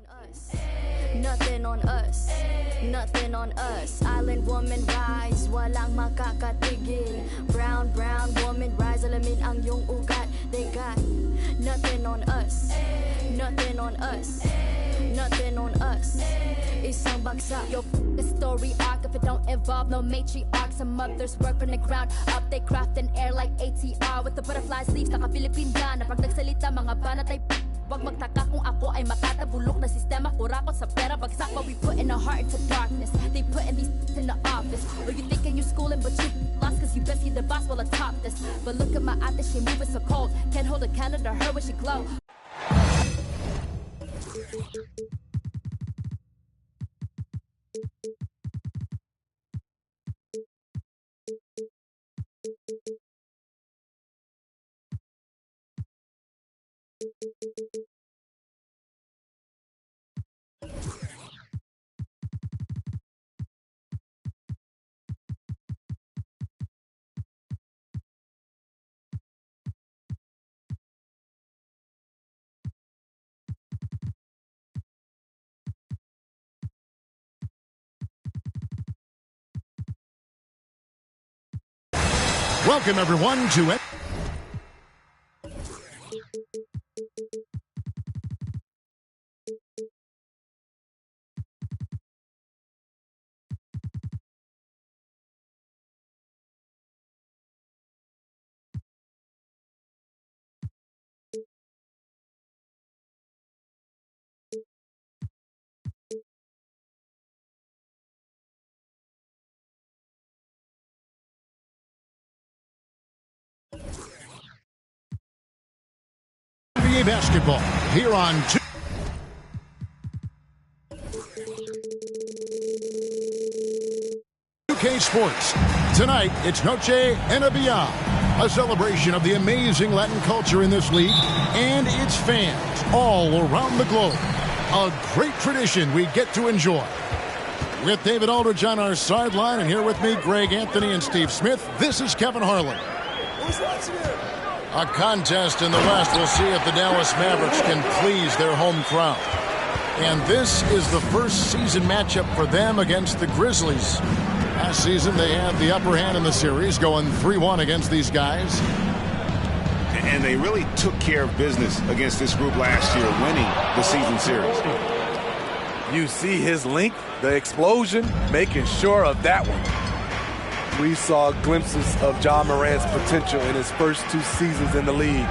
on us. Nothing on us. Nothing on us. Island woman rise, walang makakatigil. Brown woman rise, alamin ang iyong ugat. They got nothing on us. Nothing on us. Nothing on us. Isang bagsak. Yo, the story arc if it don't involve no matriarch. Some mothers work from the ground up. They craft an air like ATR with the butterfly sleeves. Naka-Filipina na pag nagsalita mga banat ay wag magtaka kung ako ay makatabulok na sistema. Kurakot sa pera bagsak, but we put in our heart into darkness. They putting these in the office. Or you thinking you schooling but you lost cause you best see the boss while atop this. But look at my ate, she moving so cold. Can't hold a candle to her when she glow. Welcome, everyone, to it. NBA basketball here on 2K Sports. Tonight, it's Noche Enabia, a celebration of the amazing Latin culture in this league and its fans all around the globe. A great tradition we get to enjoy. With David Aldridge on our sideline, and here with me, Greg Anthony and Steve Smith, this is Kevin Harlan. Who's watching it? A contest in the West. We'll see if the Dallas Mavericks can please their home crowd. And this is the first season matchup for them against the Grizzlies. Last season, they had the upper hand in the series, going 3-1 against these guys. And they really took care of business against this group last year, winning the season series. You see his length, the explosion, making sure of that one. We saw glimpses of Ja Morant's potential in his first 2 seasons in the league.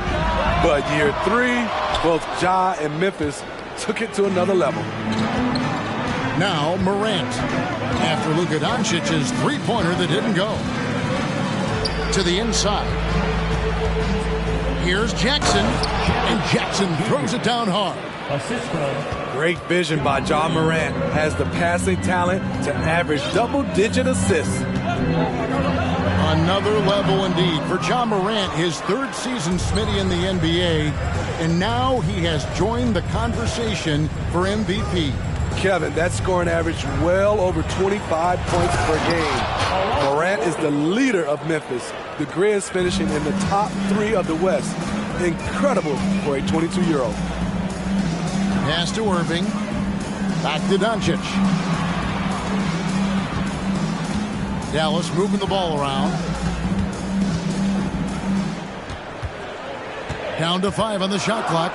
But year 3, both Ja and Memphis took it to another level. Now Morant, after Luka Doncic's three-pointer that didn't go. To the inside. Here's Jackson, and Jackson throws it down hard. Great vision by Ja Morant. Has the passing talent to average double-digit assists. Another level indeed for Ja Morant, his 3rd season, Smitty, in the NBA, and now he has joined the conversation for MVP. Kevin, that scoring average well over 25 points per game. Morant is the leader of Memphis. The Grizz finishing in the top 3 of the West. Incredible for a 22-year-old. Pass to Irving. Back to Doncic. Dallas moving the ball around. Down to 5 on the shot clock.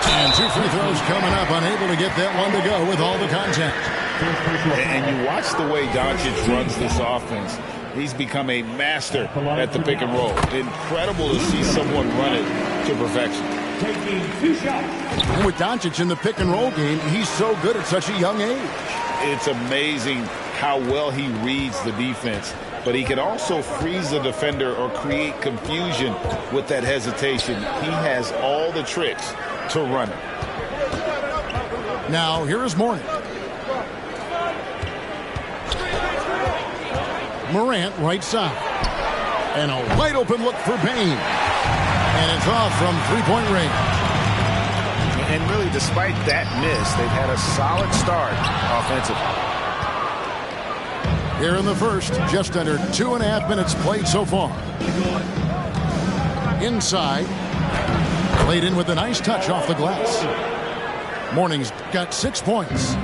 And 2 free throws coming up. Unable to get that one to go with all the contact. And you watch the way Doncic runs this offense. He's become a master at the pick and roll. Incredible to see someone run it to perfection. Taking 2 shots. And with Doncic in the pick and roll game, he's so good at such a young age. It's amazing how well he reads the defense, but he can also freeze the defender or create confusion with that hesitation. He has all the tricks to run it. Now, here is Morant. Morant, right side. And a wide open look for Bane. And it's off from 3-point range. And really, despite that miss, they've had a solid start offensively. Here in the first, just under 2.5 minutes played so far. Inside. Laid in with a nice touch off the glass. Mourning's got 6 points.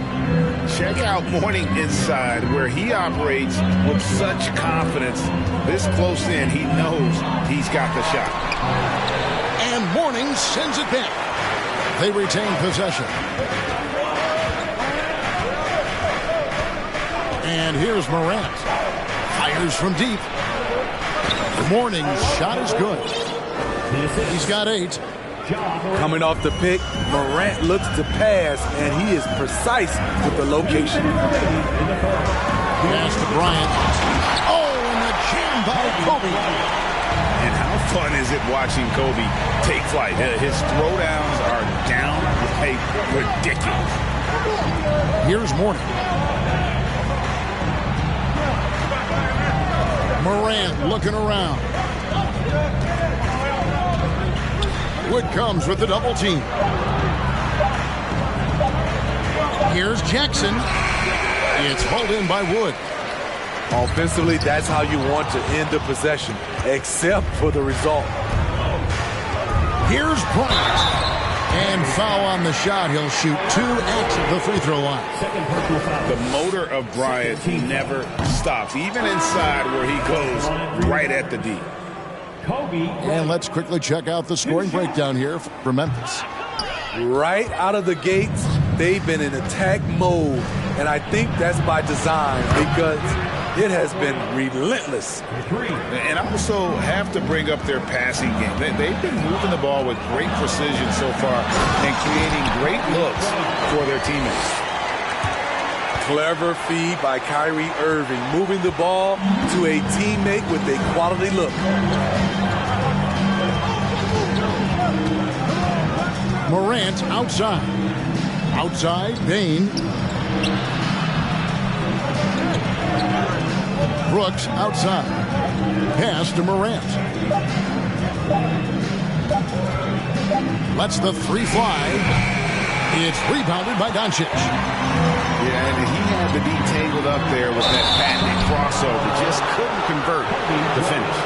Check out Mourning inside, where he operates with such confidence. This close in, he knows he's got the shot. And Mourning sends it back. They retain possession. And here's Morant. Fires from deep. Mourning's shot is good. He's got 8. Coming off the pick, Morant looks to pass, and he is precise with the location. Pass to Bryant. Oh, and the jam by Kobe. And how fun is it watching Kobe take flight? His throwdowns are downright ridiculous. Here's Mourning. Morant looking around. Wood comes with the double team. Here's Jackson. It's hauled in by Wood. Offensively, that's how you want to end the possession, except for the result. Here's Bryant. And foul on the shot. He'll shoot 2 at the free throw line. The motor of Bryant never stops, even inside where he goes right at the D. And let's quickly check out the scoring breakdown here for Memphis. Right out of the gates, they've been in attack mode. And I think that's by design because it has been relentless. And I also have to bring up their passing game. They've been moving the ball with great precision so far and creating great looks for their teammates. Clever feed by Kyrie Irving, moving the ball to a teammate with a quality look. Morant outside. Outside, Bane. Brooks outside. Pass to Morant. Lets the 3 fly. It's rebounded by Doncic. Yeah, and he had the D tangled up there with that patented crossover. Just couldn't convert the finish.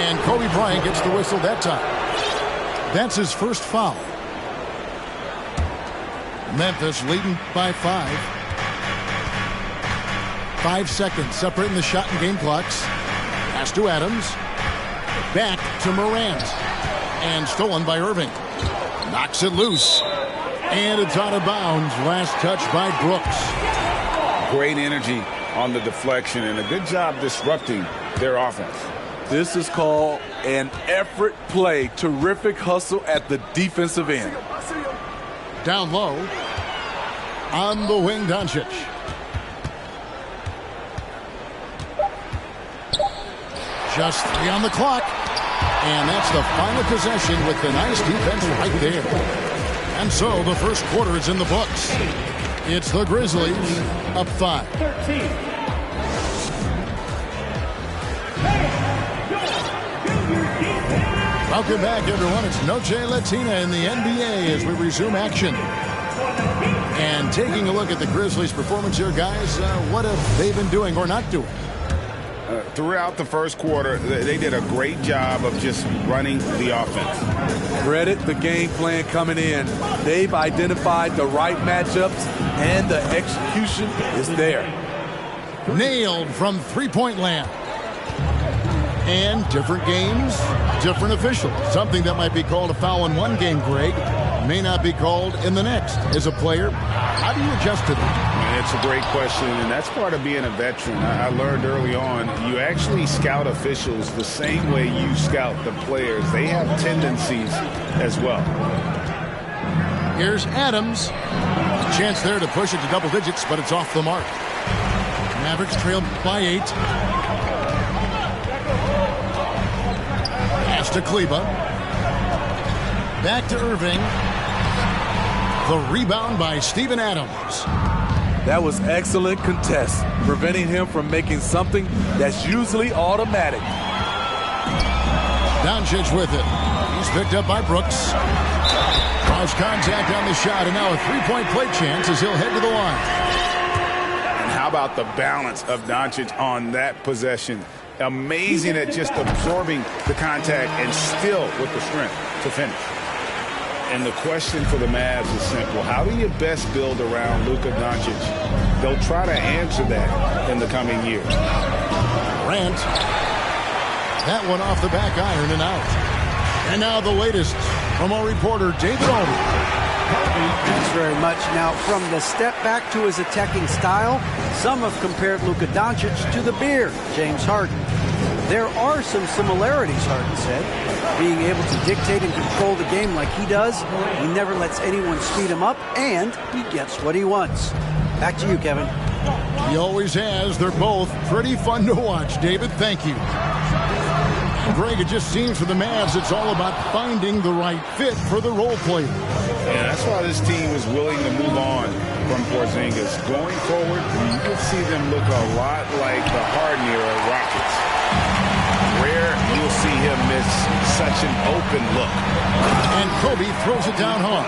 And Kobe Bryant gets the whistle that time. That's his first foul. Memphis leading by 5. 5 seconds separating the shot and game clocks. Pass to Adams. Back to Morant. And stolen by Irving. Knocks it loose. And it's out of bounds. Last touch by Brooks. Great energy on the deflection and a good job disrupting their offense. This is called an effort play. Terrific hustle at the defensive end. Down low. On the wing, Doncic. Just 3 on the clock. And that's the final possession with the nice defense right there. And so the first quarter is in the books. It's the Grizzlies up 5. Welcome back, everyone. It's Noche Latina in the NBA as we resume action. And taking a look at the Grizzlies' performance here, guys, what have they been doing or not doing? Throughout the first quarter, they did a great job of just running the offense. Credit the game plan coming in. They've identified the right matchups, and the execution is there. Nailed from three-point land. And different games, different officials. Something that might be called a foul in one game, Greg, may not be called in the next. As a player, how do you adjust to that? It's a great question, and that's part of being a veteran. I learned early on, you actually scout officials the same way you scout the players. They have tendencies as well. Here's Adams. Chance there to push it to double digits, but it's off the mark. Mavericks trailed by 8. Pass to Kleba. Back to Irving. The rebound by Steven Adams. That was excellent contest, preventing him from making something that's usually automatic. Doncic with it. He's picked up by Brooks. Draws contact on the shot, and now a three-point play chance as he'll head to the line. And how about the balance of Doncic on that possession? Amazing at just absorbing the contact and still with the strength to finish. And the question for the Mavs is simple. How do you best build around Luka Doncic? They'll try to answer that in the coming year. Grant. That one off the back iron and out. And now the latest from our reporter, David Aldridge. Thanks very much. Now, from the step back to his attacking style, some have compared Luka Doncic to the Bear, James Harden. There are some similarities, Harden said. Being able to dictate and control the game like he does, he never lets anyone speed him up, and he gets what he wants. Back to you, Kevin. He always has. They're both pretty fun to watch, David. Thank you. Greg, it just seems for the Mavs it's all about finding the right fit for the role player. Yeah, that's why this team is willing to move on from Porzingis. Going forward, you can see them look a lot like the Harden era Rockets. Rare you'll see him miss such an open look. And Kobe throws it down hard.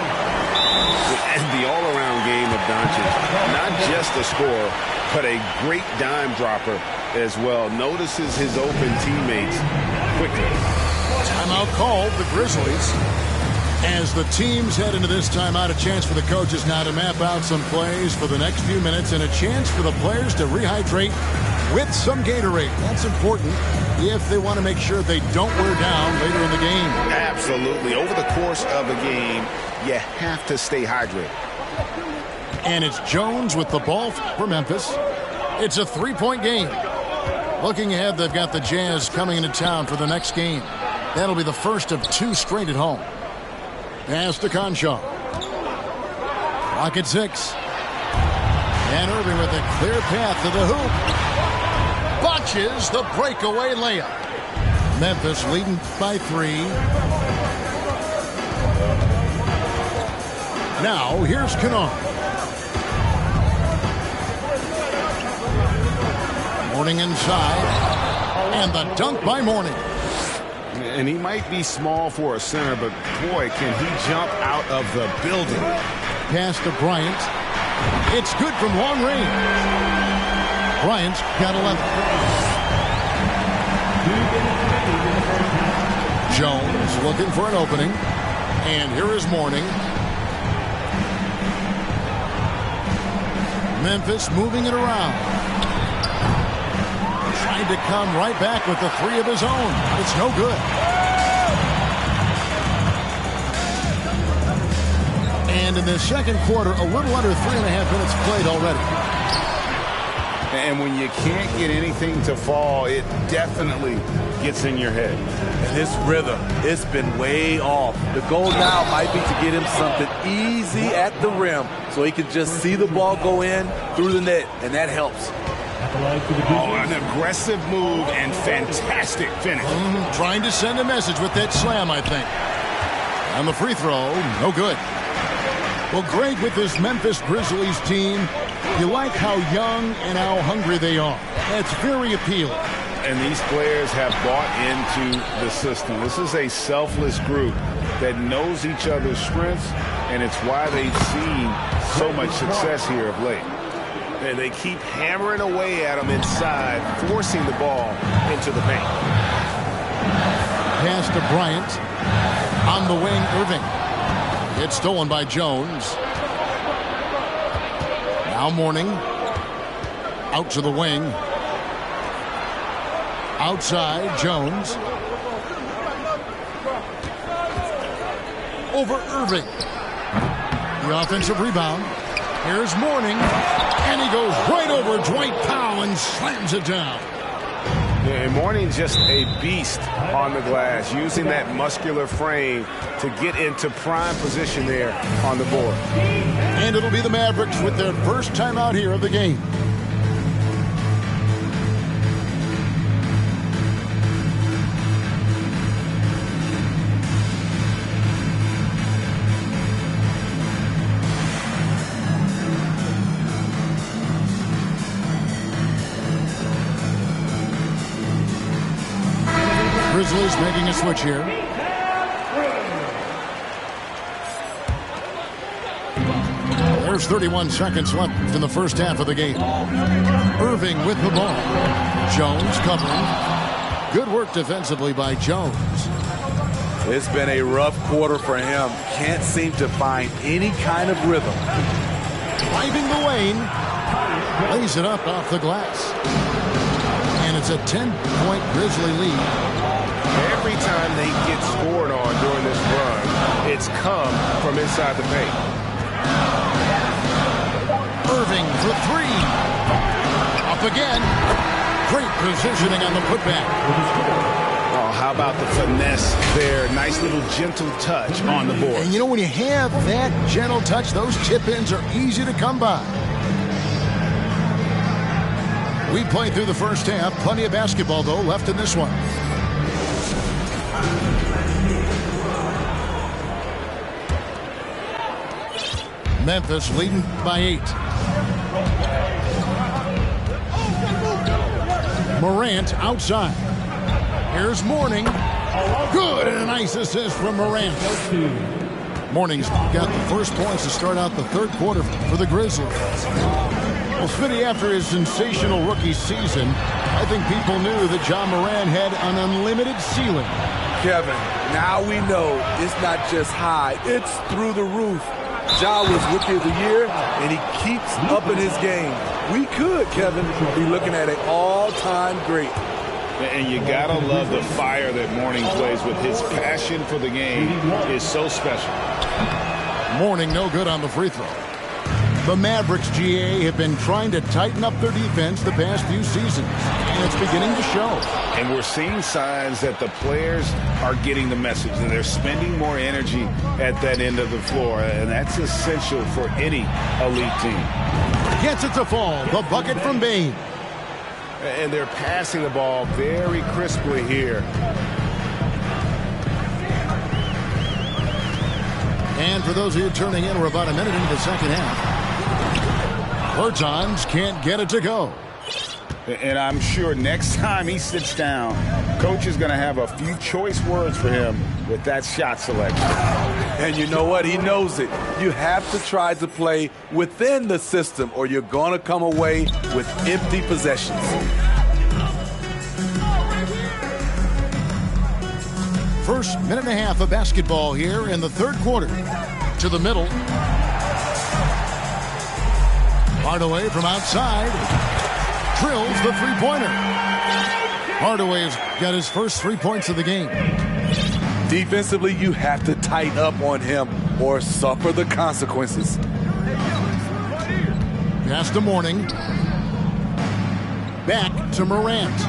And the all-around game of Doncic, not just a scorer, but a great dime dropper as well. Notices his open teammates quickly. Timeout called, the Grizzlies. As the teams head into this timeout, a chance for the coaches now to map out some plays for the next few minutes and a chance for the players to rehydrate with some Gatorade. That's important if they want to make sure they don't wear down later in the game. Absolutely. Over the course of a game, you have to stay hydrated. And it's Jones with the ball for Memphis. It's a three-point game. Looking ahead, they've got the Jazz coming into town for the next game. That'll be the first of two straight at home. Pass to Conchar. Clock at 6. And Irving with a clear path to the hoop. Botches the breakaway layup. Memphis leading by 3. Now, here's Kennard. Mourning inside. And the dunk by Mourning. And he might be small for a center, but boy, can he jump out of the building. Pass to Bryant. It's good from long range. Bryant's got 11. Jones looking for an opening. And here is Mourning. Memphis moving it around. Trying to come right back with the 3 of his own. It's no good. And in the second quarter, a little under 3.5 minutes played already. And when you can't get anything to fall, it definitely gets in your head. And his rhythm, it's been way off. The goal now might be to get him something easy at the rim so he can just see the ball go in through the net, and that helps. Oh, an aggressive move and fantastic finish. Trying to send a message with that slam, I think. And the free throw, no good. Well, Greg, with this Memphis Grizzlies team, you like how young and how hungry they are. That's very appealing. And these players have bought into the system. This is a selfless group that knows each other's strengths, and it's why they've seen so much success here of late. And they keep hammering away at him inside, forcing the ball into the paint. Pass to Bryant. On the wing, Irving. It's stolen by Jones. Now Mourning. Out to the wing. Outside, Jones. Over Irving. The offensive rebound. Here's Mourning. And he goes right over Dwight Powell and slams it down. Yeah, Mourning's just a beast on the glass, using that muscular frame to get into prime position there on the board. And it'll be the Mavericks with their first time out here of the game. Grizzlies making a switch here. There's 31 seconds left in the first half of the game. Irving with the ball. Jones covering. Good work defensively by Jones. It's been a rough quarter for him. Can't seem to find any kind of rhythm. Driving the lane. Lays it up off the glass. And it's a 10-point Grizzly lead. Every time they get scored on during this run, it's come from inside the paint. Irving for three. Up again. Great positioning on the putback. Oh, how about the finesse there? Nice little gentle touch on the board. And you know, when you have that gentle touch, those chip-ins are easy to come by. We played through the first half. Plenty of basketball, though, left in this one. Memphis leading by 8. Morant outside. Here's Mourning. Good, and a nice assist from Morant. Mourning's got the first points to start out the third quarter for the Grizzlies. Well, Smitty, after his sensational rookie season, I think people knew that Ja Morant had an unlimited ceiling. Kevin, now we know it's not just high, it's through the roof. Ja was Rookie of the Year, and he keeps up in his game. We could, Kevin, be looking at an all-time great. And you gotta love the fire that Mourning plays with. His passion for the game is so special. Mourning no good on the free throw. The Mavericks, GA, have been trying to tighten up their defense the past few seasons, and it's beginning to show. And we're seeing signs that the players are getting the message, and they're spending more energy at that end of the floor, and that's essential for any elite team. Gets it to fall. The bucket from Bane. And they're passing the ball very crisply here. And for those of you turning in, we're about a minute into the second half. Bertans can't get it to go. And I'm sure next time he sits down, coach is going to have a few choice words for him with that shot selection. And you know what? He knows it. You have to try to play within the system, or you're going to come away with empty possessions. First minute and a half of basketball here in the third quarter. To the middle. Hardaway from outside. Drills the three-pointer. Hardaway's got his first 3 points of the game. Defensively, you have to tighten up on him or suffer the consequences. Pass to Mourning. Back to Morant.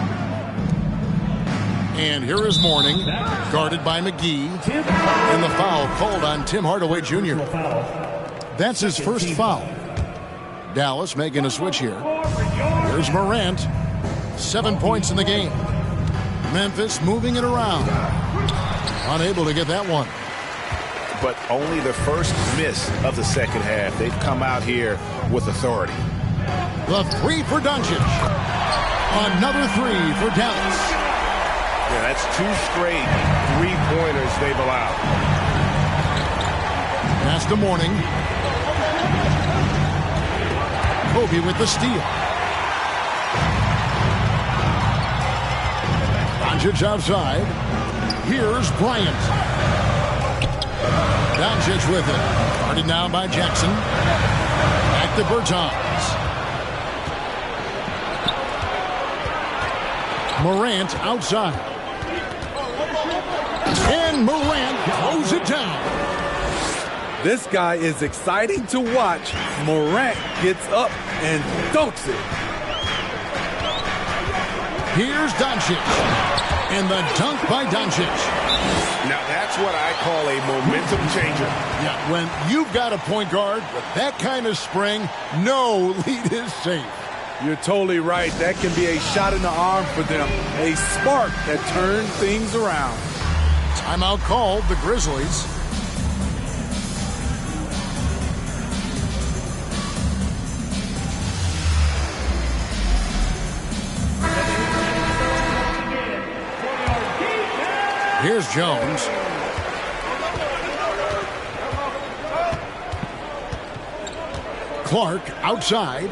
And here is Mourning, guarded by McGee. And the foul called on Tim Hardaway Jr. That's his first foul. Dallas making a switch here. Here's Morant. 7 points in the game. Memphis moving it around. Unable to get that one. But only the first miss of the second half. They've come out here with authority. The three for Doncic. Another three for Dallas. Yeah, that's 2 straight three-pointers they've allowed. Pass to Mourning. Kobe with the steal. Doncic outside. Here's Bryant. Doncic with it. Guarded now by Jackson. Back to Bertans. Morant outside. And Morant throws it down. This guy is exciting to watch. Morant gets up and dunks it. Here's Doncic. And the dunk by Doncic. Now that's what I call a momentum changer. Yeah, when you've got a point guard with that kind of spring, no lead is safe. You're totally right. That can be a shot in the arm for them. A spark that turns things around. Timeout called, the Grizzlies. Here's Jones. Clark outside.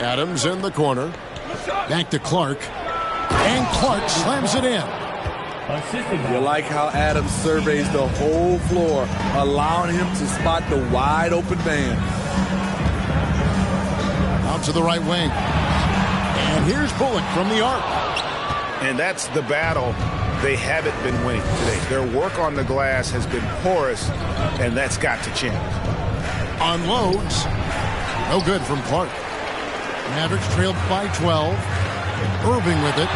Adams in the corner. Back to Clark. And Clark slams it in. You like how Adams surveys the whole floor, allowing him to spot the wide open man. Out to the right wing. And here's Bullock from the arc. And that's the battle they haven't been winning today. Their work on the glass has been porous, and that's got to change. Unloads. No good from Clark. Mavericks trailed by 12. Irving with it.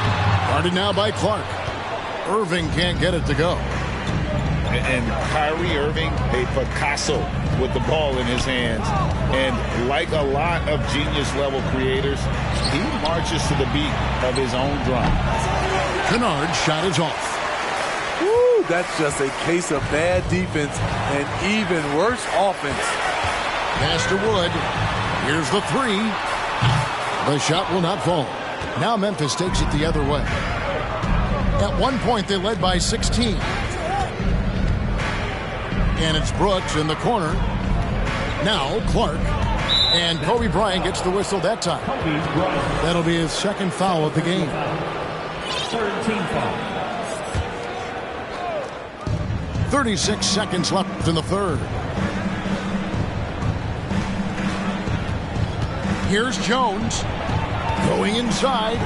Guarded now by Clark. Irving can't get it to go. And Kyrie Irving, a Picasso with the ball in his hands. And like a lot of genius-level creators, he marches to the beat of his own drum. Kennard's shot is off. Woo, that's just a case of bad defense and even worse offense. Pass to Wood. Here's the three. The shot will not fall. Now Memphis takes it the other way. At one point, they led by 16. And it's Brooks in the corner. Now Clark. And Kobe Bryant gets the whistle that time. That'll be his second foul of the game. 13 foul. 36 seconds left in the third. Here's Jones. Going inside.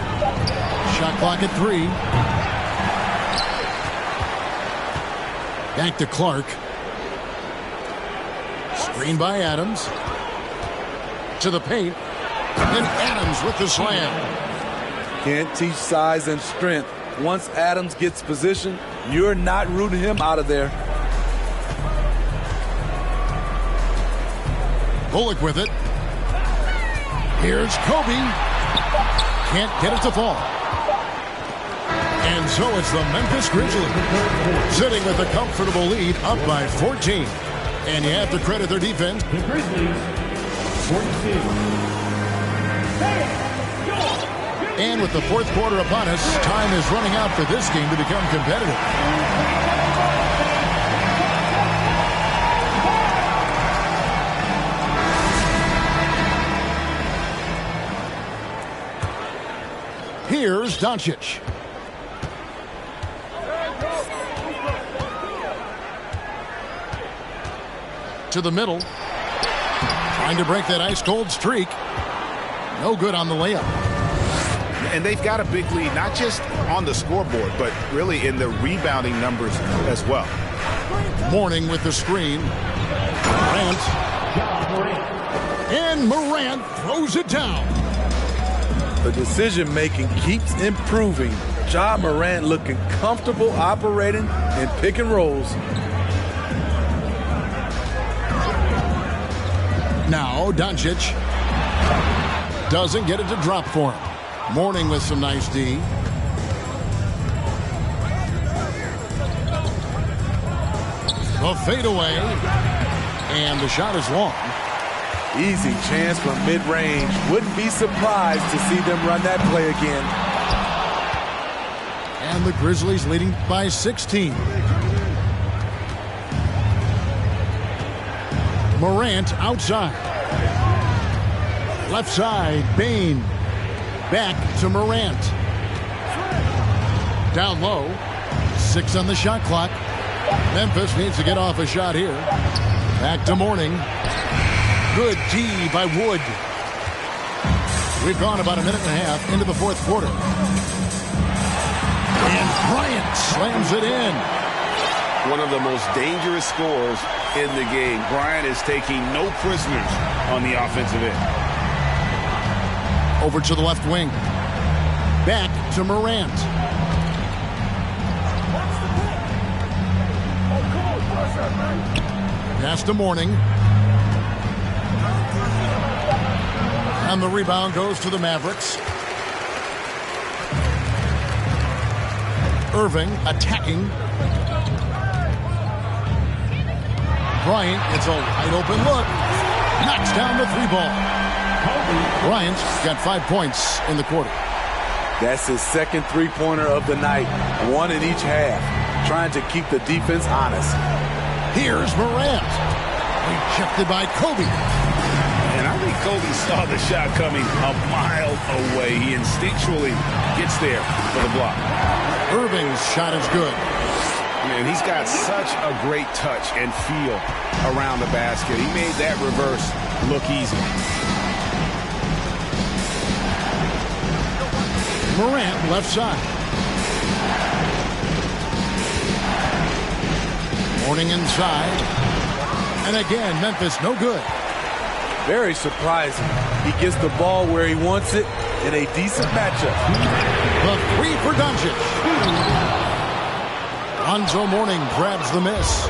Shot clock at 3. Back to Clark. Screen by Adams. To the paint. And Adams with the slam. Can't teach size and strength. Once Adams gets position, you're not rooting him out of there. Bullock with it. Here's Kobe. Can't get it to fall. And so it's the Memphis Grizzlies sitting with a comfortable lead up by 14. And you have to credit their defense. The Grizzlies, 42. And with the fourth quarter upon us, time is running out for this game to become competitive. Here's Doncic. To the middle. Trying to break that ice-cold streak. No good on the layup. And they've got a big lead, not just on the scoreboard, but really in the rebounding numbers as well. Morning with the screen. Morant. And Morant throws it down. The decision-making keeps improving. Ja Morant looking comfortable operating in pick and rolls. Now Doncic doesn't get it to drop for him. Morning with some nice D. The fadeaway. And the shot is long. Easy chance from mid-range. Wouldn't be surprised to see them run that play again. And the Grizzlies leading by 16. Morant outside. Left side, Bane. Back to Morant. Down low. 6 on the shot clock. Memphis needs to get off a shot here. Back to Morning. Good D by Wood. We've gone about a minute and a half into the fourth quarter. And Bryant slams it in. One of the most dangerous scorers in the game. Bryant is taking no prisoners on the offensive end. Over to the left wing. Back to Morant. Pass to Morning. And the rebound goes to the Mavericks. Irving attacking. Bryant gets a wide open look. Knocks down the 3-ball. Bryant's got 5 points in the quarter. That's his second three-pointer of the night. 1 in each half. Trying to keep the defense honest. Here's Morant. Rejected by Kobe. And I think Kobe saw the shot coming a mile away. He instinctually gets there for the block. Irving's shot is good. Man, he's got such a great touch and feel around the basket. He made that reverse look easy. Morant left side. Mourning inside. And again, Memphis no good. Very surprising. He gets the ball where he wants it in a decent matchup. The three for Doncic. Lonzo Mourning grabs the miss.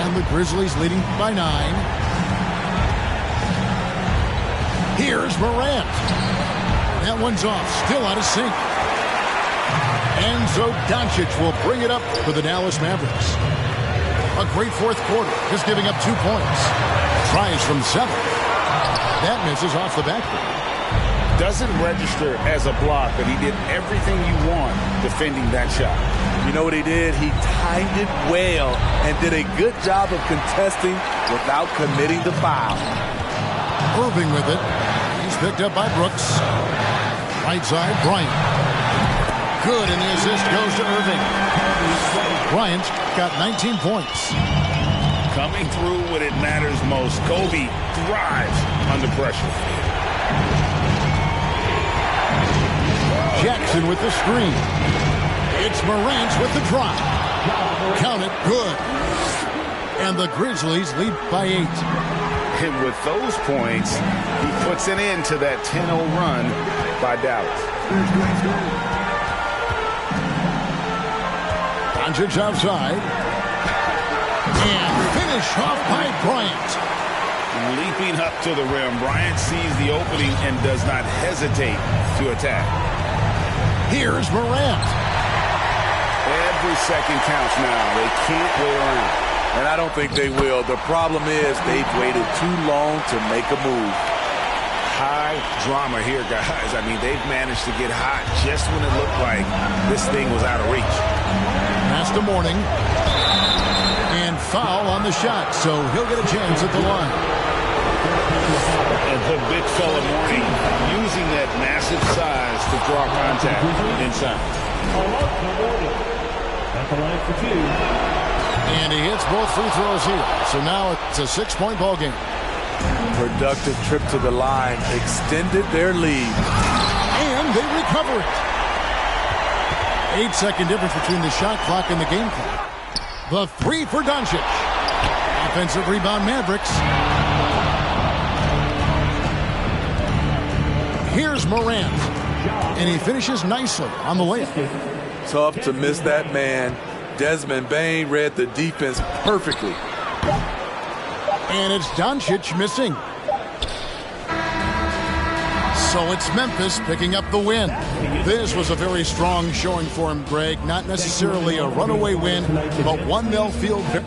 And the Grizzlies leading by 9. Here's Morant. That one's off. Still out of sync. And so Doncic will bring it up for the Dallas Mavericks. A great fourth quarter, just giving up 2 points. Tries from 7. That misses off the backboard. Doesn't register as a block, but he did everything you want defending that shot. You know what he did? He timed it well and did a good job of contesting without committing the foul. Irving with it. He's picked up by Brooks. Right side, Bryant. Good, and the assist goes to Irving. Bryant got 19 points. Coming through when it matters most. Kobe thrives under pressure. Jackson with the screen. It's Morant with the drop. Count it, good. And the Grizzlies lead by 8. And with those points, he puts an end to that 10-0 run by Dallas. Doncic outside. And finish off by Bryant. Leaping up to the rim, Bryant sees the opening and does not hesitate to attack. Here's Morant. Every second counts now. They can't wait around. And I don't think they will. The problem is they've waited too long to make a move. High drama here, guys. I mean, they've managed to get hot just when it looked like this thing was out of reach. Pass to Mourning. And foul on the shot, so he'll get a chance at the line. And the big fella Mourning using that massive size to draw contact inside. At the line for 2. And he hits both free throws here. So now it's a 6-point ball game. Productive trip to the line extended their lead. And they recover it. 8-second difference between the shot clock and the game clock. The three for Doncic. Offensive rebound Mavericks. Here's Morant. And he finishes nicely on the layup. Tough to miss that man. Desmond Bane read the defense perfectly. And it's Doncic missing. So it's Memphis picking up the win. This was a very strong showing for him, Greg. Not necessarily a runaway win, but one they'll feel very